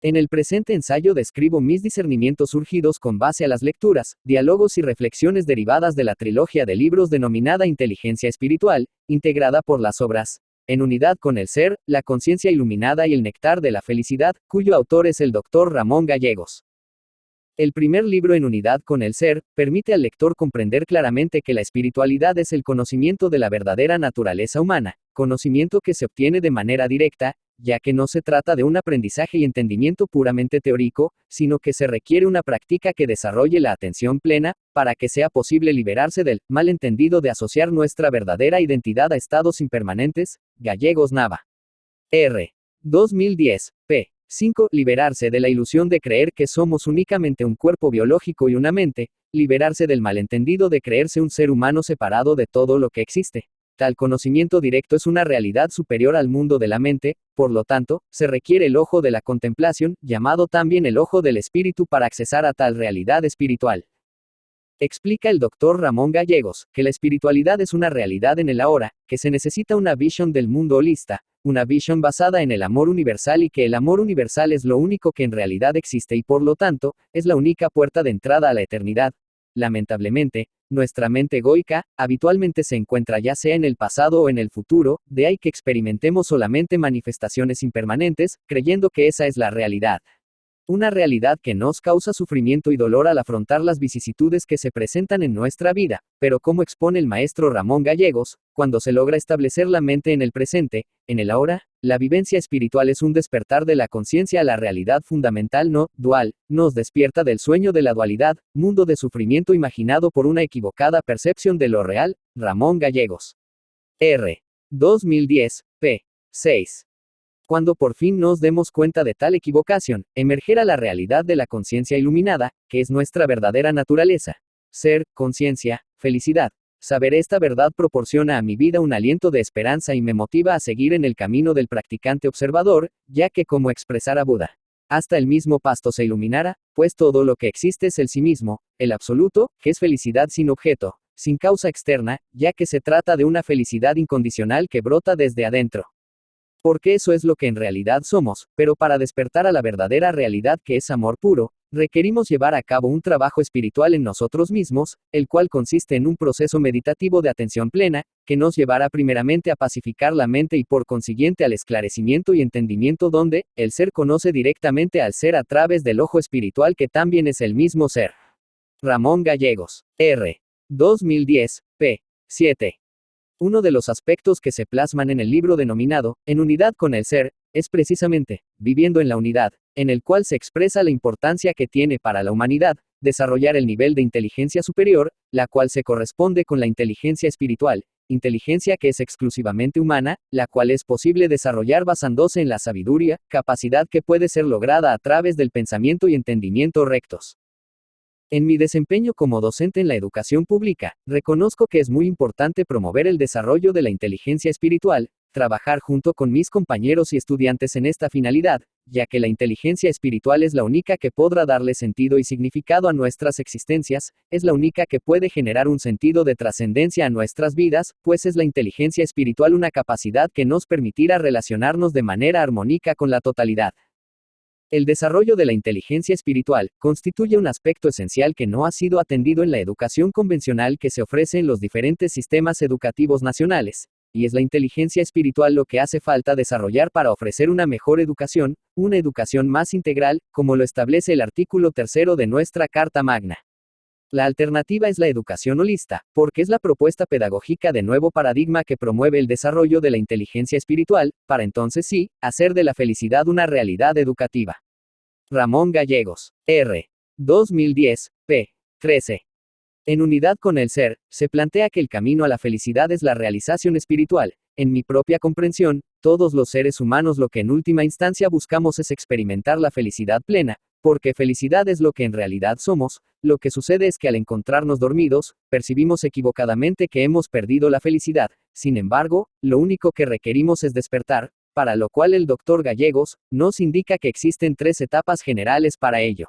En el presente ensayo describo mis discernimientos surgidos con base a las lecturas, diálogos y reflexiones derivadas de la trilogía de libros denominada Inteligencia Espiritual, integrada por las obras En unidad con el ser, La conciencia iluminada y el néctar de la felicidad, cuyo autor es el Dr. Ramón Gallegos. El primer libro En unidad con el ser, permite al lector comprender claramente que la espiritualidad es el conocimiento de la verdadera naturaleza humana, conocimiento que se obtiene de manera directa, ya que no se trata de un aprendizaje y entendimiento puramente teórico, sino que se requiere una práctica que desarrolle la atención plena, para que sea posible liberarse del malentendido de asociar nuestra verdadera identidad a estados impermanentes. Gallegos Nava. R. 2010, p. 5. Liberarse de la ilusión de creer que somos únicamente un cuerpo biológico y una mente, liberarse del malentendido de creerse un ser humano separado de todo lo que existe. Tal conocimiento directo es una realidad superior al mundo de la mente, por lo tanto, se requiere el ojo de la contemplación, llamado también el ojo del espíritu para accesar a tal realidad espiritual. Explica el Dr. Ramón Gallegos, que la espiritualidad es una realidad en el ahora, que se necesita una visión del mundo holista, una visión basada en el amor universal y que el amor universal es lo único que en realidad existe y por lo tanto, es la única puerta de entrada a la eternidad. Lamentablemente, nuestra mente egoica, habitualmente se encuentra ya sea en el pasado o en el futuro, de ahí que experimentemos solamente manifestaciones impermanentes, creyendo que esa es la realidad. Una realidad que nos causa sufrimiento y dolor al afrontar las vicisitudes que se presentan en nuestra vida, pero como expone el maestro Ramón Gallegos, cuando se logra establecer la mente en el presente, en el ahora, la vivencia espiritual es un despertar de la conciencia a la realidad fundamental no dual, nos despierta del sueño de la dualidad, mundo de sufrimiento imaginado por una equivocada percepción de lo real. Ramón Gallegos. R. 2010, p. 6. Cuando por fin nos demos cuenta de tal equivocación, emergerá la realidad de la conciencia iluminada, que es nuestra verdadera naturaleza. Ser, conciencia, felicidad. Saber esta verdad proporciona a mi vida un aliento de esperanza y me motiva a seguir en el camino del practicante observador, ya que como expresara Buda, hasta el mismo pasto se iluminará, pues todo lo que existe es el sí mismo, el absoluto, que es felicidad sin objeto, sin causa externa, ya que se trata de una felicidad incondicional que brota desde adentro. Porque eso es lo que en realidad somos, pero para despertar a la verdadera realidad que es amor puro, requerimos llevar a cabo un trabajo espiritual en nosotros mismos, el cual consiste en un proceso meditativo de atención plena, que nos llevará primeramente a pacificar la mente y por consiguiente al esclarecimiento y entendimiento donde, el ser conoce directamente al ser a través del ojo espiritual que también es el mismo ser. Ramón Gallegos. R. 2010, p. 7. Uno de los aspectos que se plasman en el libro denominado En unidad con el ser, es precisamente, viviendo en la unidad, en el cual se expresa la importancia que tiene para la humanidad, desarrollar el nivel de inteligencia superior, la cual se corresponde con la inteligencia espiritual, inteligencia que es exclusivamente humana, la cual es posible desarrollar basándose en la sabiduría, capacidad que puede ser lograda a través del pensamiento y entendimiento rectos. En mi desempeño como docente en la educación pública, reconozco que es muy importante promover el desarrollo de la inteligencia espiritual, trabajar junto con mis compañeros y estudiantes en esta finalidad, ya que la inteligencia espiritual es la única que podrá darle sentido y significado a nuestras existencias, es la única que puede generar un sentido de trascendencia a nuestras vidas, pues es la inteligencia espiritual una capacidad que nos permitirá relacionarnos de manera armónica con la totalidad. El desarrollo de la inteligencia espiritual constituye un aspecto esencial que no ha sido atendido en la educación convencional que se ofrece en los diferentes sistemas educativos nacionales, y es la inteligencia espiritual lo que hace falta desarrollar para ofrecer una mejor educación, una educación más integral, como lo establece el artículo 3 de nuestra Carta Magna. La alternativa es la educación holista, porque es la propuesta pedagógica de nuevo paradigma que promueve el desarrollo de la inteligencia espiritual, para entonces sí, hacer de la felicidad una realidad educativa. Ramón Gallegos. R. 2010, p. 13. En unidad con el ser, se plantea que el camino a la felicidad es la realización espiritual. En mi propia comprensión, todos los seres humanos lo que en última instancia buscamos es experimentar la felicidad plena, porque felicidad es lo que en realidad somos. Lo que sucede es que al encontrarnos dormidos, percibimos equivocadamente que hemos perdido la felicidad. Sin embargo, lo único que requerimos es despertar, para lo cual el Dr. Gallegos nos indica que existen 3 etapas generales para ello.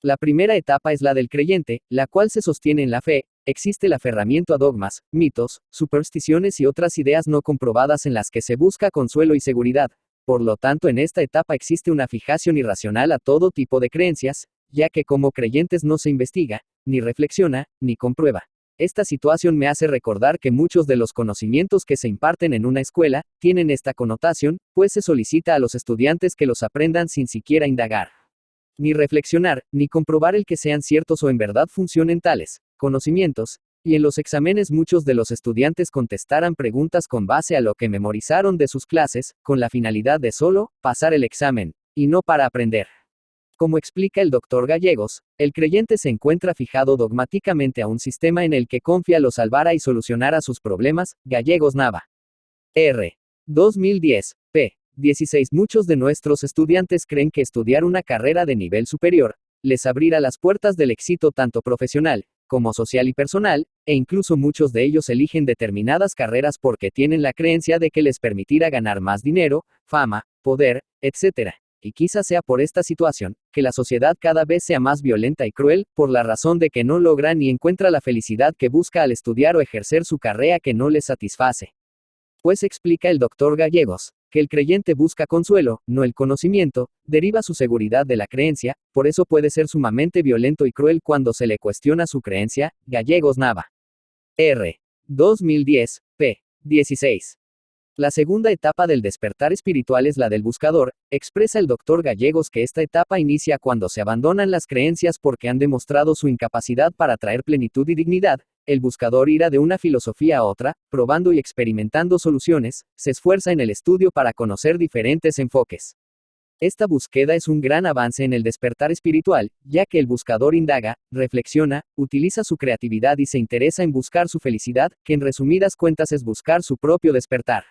La primera etapa es la del creyente, la cual se sostiene en la fe. Existe el aferramiento a dogmas, mitos, supersticiones y otras ideas no comprobadas en las que se busca consuelo y seguridad. Por lo tanto, en esta etapa existe una fijación irracional a todo tipo de creencias, ya que como creyentes no se investiga, ni reflexiona, ni comprueba. Esta situación me hace recordar que muchos de los conocimientos que se imparten en una escuela tienen esta connotación, pues se solicita a los estudiantes que los aprendan sin siquiera indagar, ni reflexionar, ni comprobar el que sean ciertos o en verdad funcionen tales conocimientos, y en los exámenes muchos de los estudiantes contestarán preguntas con base a lo que memorizaron de sus clases, con la finalidad de solo pasar el examen, y no para aprender. Como explica el Dr. Gallegos, el creyente se encuentra fijado dogmáticamente a un sistema en el que confía lo salvará y solucionará sus problemas. Gallegos Nava. R. 2010, p. 16. Muchos de nuestros estudiantes creen que estudiar una carrera de nivel superior les abrirá las puertas del éxito tanto profesional como social y personal, e incluso muchos de ellos eligen determinadas carreras porque tienen la creencia de que les permitirá ganar más dinero, fama, poder, etc. Y quizás sea por esta situación, que la sociedad cada vez sea más violenta y cruel, por la razón de que no logra ni encuentra la felicidad que busca al estudiar o ejercer su carrera que no les satisface. Pues explica el Dr. Gallegos, que el creyente busca consuelo, no el conocimiento, deriva su seguridad de la creencia, por eso puede ser sumamente violento y cruel cuando se le cuestiona su creencia. Gallegos Nava. R. 2010, p. 16. La segunda etapa del despertar espiritual es la del buscador. Expresa el Dr. Gallegos que esta etapa inicia cuando se abandonan las creencias porque han demostrado su incapacidad para traer plenitud y dignidad. El buscador irá de una filosofía a otra, probando y experimentando soluciones, se esfuerza en el estudio para conocer diferentes enfoques. Esta búsqueda es un gran avance en el despertar espiritual, ya que el buscador indaga, reflexiona, utiliza su creatividad y se interesa en buscar su felicidad, que en resumidas cuentas es buscar su propio despertar.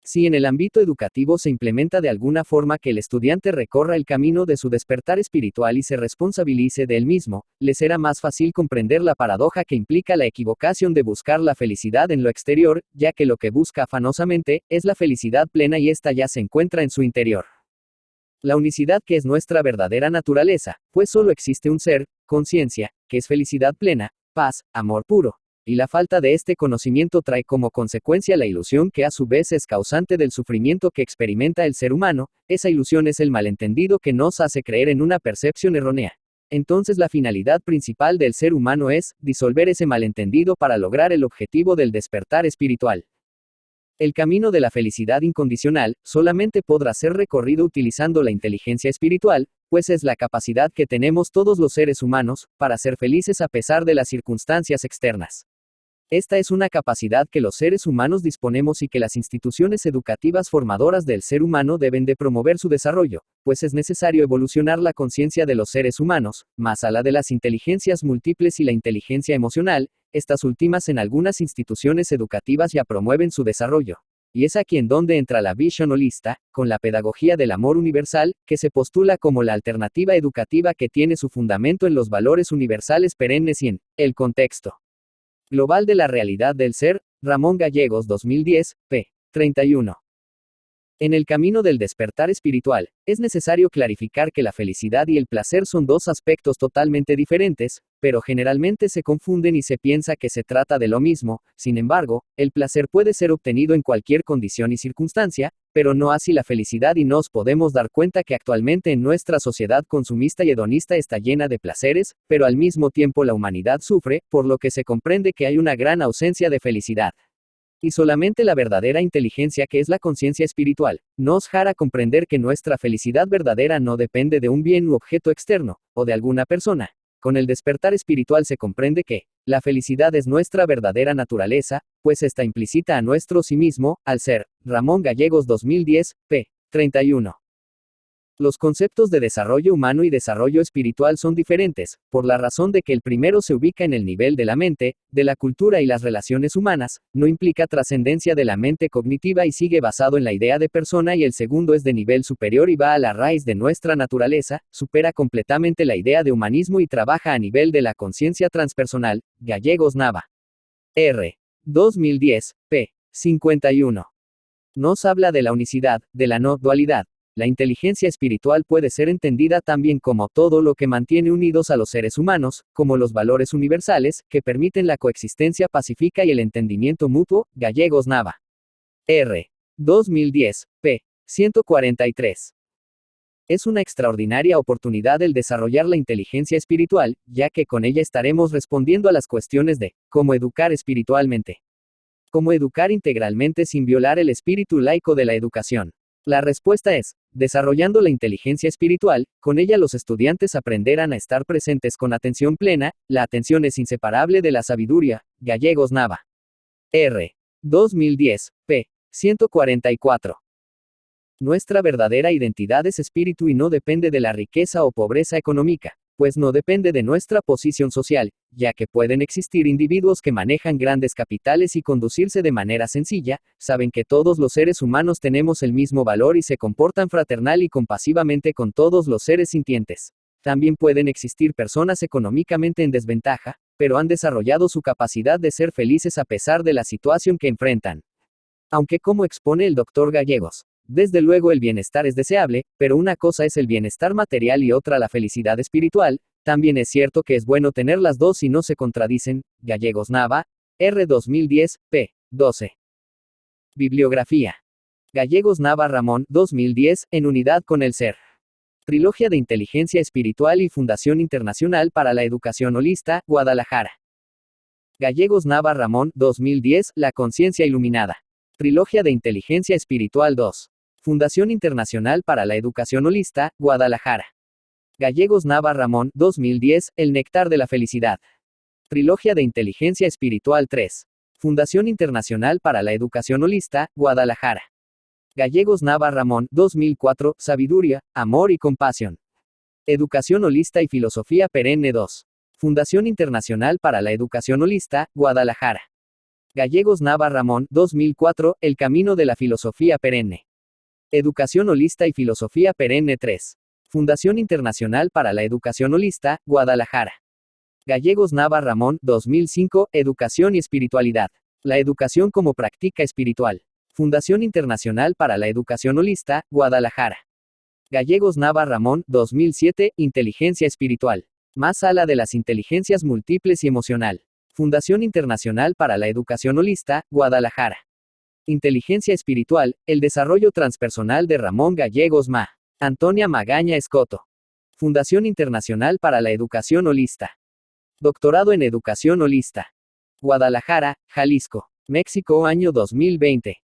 Si en el ámbito educativo se implementa de alguna forma que el estudiante recorra el camino de su despertar espiritual y se responsabilice de él mismo, le será más fácil comprender la paradoja que implica la equivocación de buscar la felicidad en lo exterior, ya que lo que busca afanosamente es la felicidad plena y ésta ya se encuentra en su interior. La unicidad que es nuestra verdadera naturaleza, pues solo existe un ser, conciencia, que es felicidad plena, paz, amor puro. Y la falta de este conocimiento trae como consecuencia la ilusión que a su vez es causante del sufrimiento que experimenta el ser humano. Esa ilusión es el malentendido que nos hace creer en una percepción errónea. Entonces la finalidad principal del ser humano es disolver ese malentendido para lograr el objetivo del despertar espiritual. El camino de la felicidad incondicional solamente podrá ser recorrido utilizando la inteligencia espiritual, pues es la capacidad que tenemos todos los seres humanos para ser felices a pesar de las circunstancias externas. Esta es una capacidad que los seres humanos disponemos y que las instituciones educativas formadoras del ser humano deben de promover su desarrollo, pues es necesario evolucionar la conciencia de los seres humanos, más allá de las inteligencias múltiples y la inteligencia emocional. Estas últimas en algunas instituciones educativas ya promueven su desarrollo. Y es aquí en donde entra la visión holista, con la pedagogía del amor universal, que se postula como la alternativa educativa que tiene su fundamento en los valores universales perennes y en el contexto global de la realidad del ser. Ramón Gallegos 2010, p. 31. En el camino del despertar espiritual, es necesario clarificar que la felicidad y el placer son dos aspectos totalmente diferentes, pero generalmente se confunden y se piensa que se trata de lo mismo. Sin embargo, el placer puede ser obtenido en cualquier condición y circunstancia, pero no así la felicidad, y nos podemos dar cuenta que actualmente en nuestra sociedad consumista y hedonista está llena de placeres, pero al mismo tiempo la humanidad sufre, por lo que se comprende que hay una gran ausencia de felicidad. Y solamente la verdadera inteligencia, que es la conciencia espiritual, nos hará comprender que nuestra felicidad verdadera no depende de un bien u objeto externo, o de alguna persona. Con el despertar espiritual se comprende que la felicidad es nuestra verdadera naturaleza, pues está implícita a nuestro sí mismo, al ser. Ramón Gallegos 2010, p. 31. Los conceptos de desarrollo humano y desarrollo espiritual son diferentes, por la razón de que el primero se ubica en el nivel de la mente, de la cultura y las relaciones humanas, no implica trascendencia de la mente cognitiva y sigue basado en la idea de persona, y el segundo es de nivel superior y va a la raíz de nuestra naturaleza, supera completamente la idea de humanismo y trabaja a nivel de la conciencia transpersonal. Gallegos Nava. R. 2010, p. 51. Nos habla de la unicidad, de la no dualidad. La inteligencia espiritual puede ser entendida también como todo lo que mantiene unidos a los seres humanos, como los valores universales, que permiten la coexistencia pacífica y el entendimiento mutuo. Gallegos Nava. R. 2010, p. 143. Es una extraordinaria oportunidad el desarrollar la inteligencia espiritual, ya que con ella estaremos respondiendo a las cuestiones de cómo educar espiritualmente. Cómo educar integralmente sin violar el espíritu laico de la educación. La respuesta es, desarrollando la inteligencia espiritual, con ella los estudiantes aprenderán a estar presentes con atención plena, la atención es inseparable de la sabiduría. Gallegos Nava. R. 2010, p. 144. Nuestra verdadera identidad es espíritu y no depende de la riqueza o pobreza económica, pues no depende de nuestra posición social, ya que pueden existir individuos que manejan grandes capitales y conducirse de manera sencilla, saben que todos los seres humanos tenemos el mismo valor y se comportan fraternal y compasivamente con todos los seres sintientes. También pueden existir personas económicamente en desventaja, pero han desarrollado su capacidad de ser felices a pesar de la situación que enfrentan. Aunque como expone el Dr. Gallegos, desde luego el bienestar es deseable, pero una cosa es el bienestar material y otra la felicidad espiritual, también es cierto que es bueno tener las dos y no se contradicen. Gallegos Nava, R. 2010, p. 12. Bibliografía. Gallegos Nava Ramón, 2010, en unidad con el ser. Trilogía de Inteligencia Espiritual y Fundación Internacional para la Educación Holista, Guadalajara. Gallegos Nava Ramón, 2010, La Conciencia Iluminada. Trilogía de Inteligencia Espiritual 2. Fundación Internacional para la Educación Holista, Guadalajara. Gallegos Nava Ramón, 2010, El Néctar de la Felicidad. Trilogía de Inteligencia Espiritual 3. Fundación Internacional para la Educación Holista, Guadalajara. Gallegos Nava Ramón, 2004, Sabiduría, Amor y Compasión. Educación Holista y Filosofía Perenne 2. Fundación Internacional para la Educación Holista, Guadalajara. Gallegos Nava Ramón, 2004, El Camino de la Filosofía Perenne. Educación Holista y Filosofía Perenne 3. Fundación Internacional para la Educación Holista, Guadalajara. Gallegos Nava Ramón, 2005, Educación y Espiritualidad. La educación como práctica espiritual. Fundación Internacional para la Educación Holista, Guadalajara. Gallegos Nava Ramón, 2007, Inteligencia Espiritual. Más ala de las inteligencias múltiples y emocional. Fundación Internacional para la Educación Holista, Guadalajara. Inteligencia Espiritual, el desarrollo transpersonal de Ramón Gallegos Ma. Antonia Magaña Escoto. Fundación Internacional para la Educación Holista. Doctorado en Educación Holista. Guadalajara, Jalisco, México, año 2020.